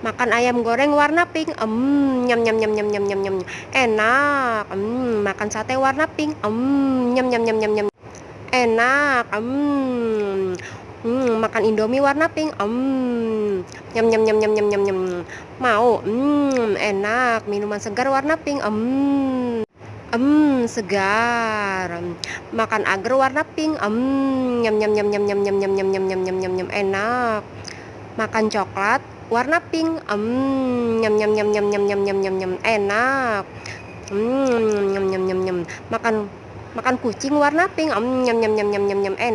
Makan ayam goreng warna pink, nyam nyam nyam nyam nyam nyam nyam. Enak. Makan sate warna pink, nyam nyam nyam nyam nyam. Enak. Makan Indomie warna pink, nyam nyam nyam nyam nyam nyam nyam. Mau? Enak. Minuman segar warna pink, segar. Makan agar warna pink, nyam nyam nyam nyam nyam nyam nyam nyam nyam nyam nyam nyam nyam. Enak. Makan coklat warna pink, nyam nyam nyam nyam nyam nyam nyam nyam nyam. Enak. Nyam nyam nyam nyam. Makan kucing warna pink, nyam nyam nyam nyam nyam nyam. Enak.